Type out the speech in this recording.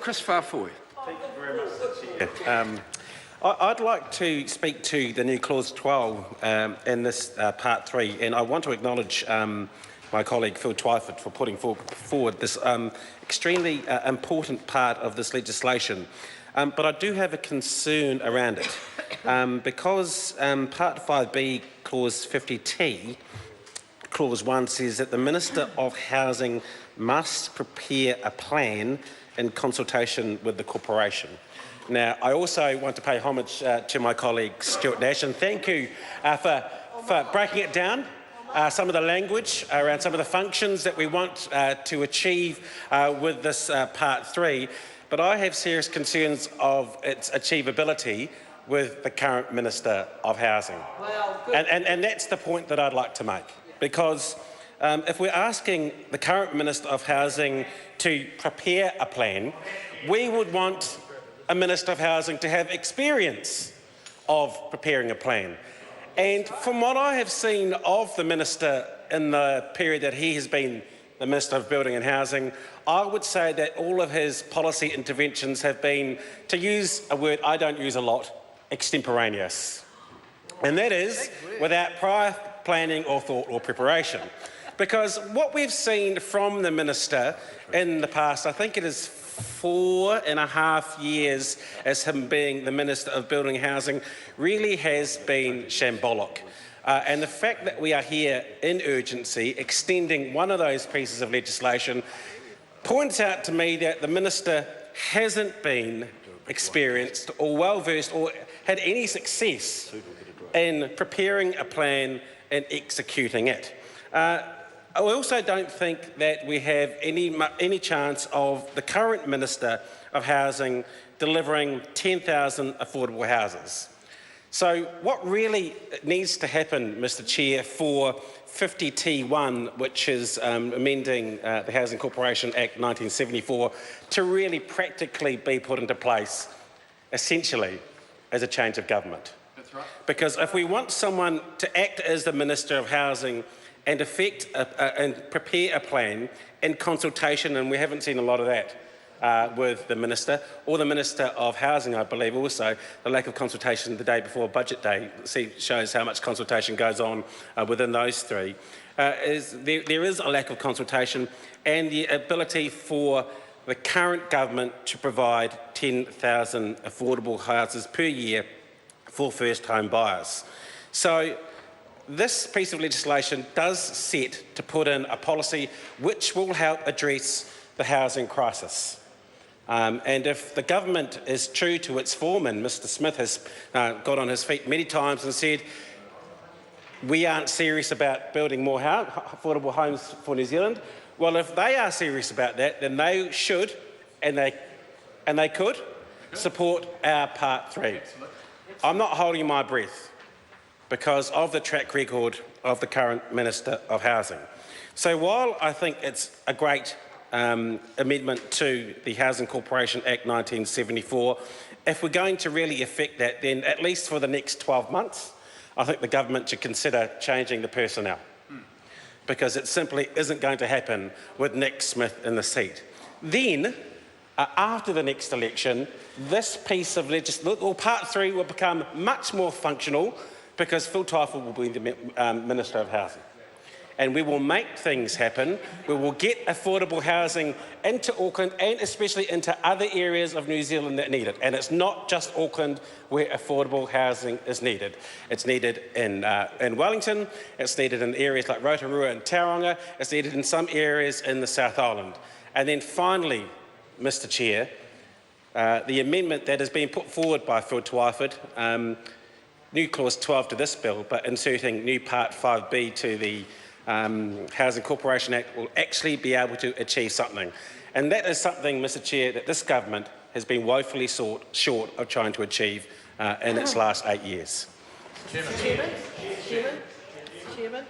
Chris Farfoy. Thank you very much, Mr. Chair. I'd like to speak to the new Clause 12 in this Part 3, and I want to acknowledge my colleague Phil Twyford for putting forward this extremely important part of this legislation. But I do have a concern around it because Part 5B, Clause 50T, Clause 1 says that the Minister of Housing must prepare a plan in consultation with the corporation. Now, I also want to pay homage to my colleague Stuart Nash, and thank you for breaking it down, some of the language around some of the functions that we want to achieve with this Part 3, but I have serious concerns of its achievability with the current Minister of Housing. Well, and that's the point that I'd like to make, because if we're asking the current Minister of Housing to prepare a plan, we would want a Minister of Housing to have experience of preparing a plan. And from what I have seen of the Minister in the period that he has been the Minister of Building and Housing, I would say that all of his policy interventions have been, to use a word I don't use a lot, extemporaneous. And that is without prior planning or thought or preparation. Because what we've seen from the Minister in the past, I think it is 4.5 years as him being the Minister of Building and Housing, really has been shambolic. And the fact that we are here in urgency, extending one of those pieces of legislation, points out to me that the Minister hasn't been experienced or well-versed or had any success in preparing a plan and executing it. I also don't think that we have any chance of the current Minister of Housing delivering 10,000 affordable houses. So what really needs to happen, Mr. Chair, for 50T1, which is amending the Housing Corporation Act 1974, to really practically be put into place, essentially, as a change of government? That's right. Because if we want someone to act as the Minister of Housing and prepare a plan in consultation, and we haven't seen a lot of that with the Minister, or the Minister of Housing, I believe also, the lack of consultation the day before Budget Day shows how much consultation goes on within those three. There is a lack of consultation and the ability for the current government to provide 10,000 affordable houses per year for first home buyers. So this piece of legislation does set to put in a policy which will help address the housing crisis. And if the government is true to its form, and Mr Smith has got on his feet many times and said, we aren't serious about building more affordable homes for New Zealand, well, if they are serious about that, then they should, and they could, support our Part 3. I'm not holding my breath because of the track record of the current Minister of Housing. So while I think it's a great amendment to the Housing Corporation Act 1974, if we're going to really effect that, then at least for the next 12 months, I think the government should consider changing the personnel, because it simply isn't going to happen with Nick Smith in the seat. Then, after the next election, this piece of legislation, or Part 3, will become much more functional, because Phil Twyford will be the Minister of Housing. And we will make things happen. We will get affordable housing into Auckland and especially into other areas of New Zealand that need it. And it's not just Auckland where affordable housing is needed. It's needed in Wellington, it's needed in areas like Rotorua and Tauranga, it's needed in some areas in the South Island. And then finally, Mr Chair, the amendment that has been put forward by Phil Twyford, new Clause 12 to this bill, but inserting new Part 5B to the Housing Corporation Act, will actually be able to achieve something. And that is something, Mr Chair, that this government has been woefully short of trying to achieve in its last 8 years. Chairman.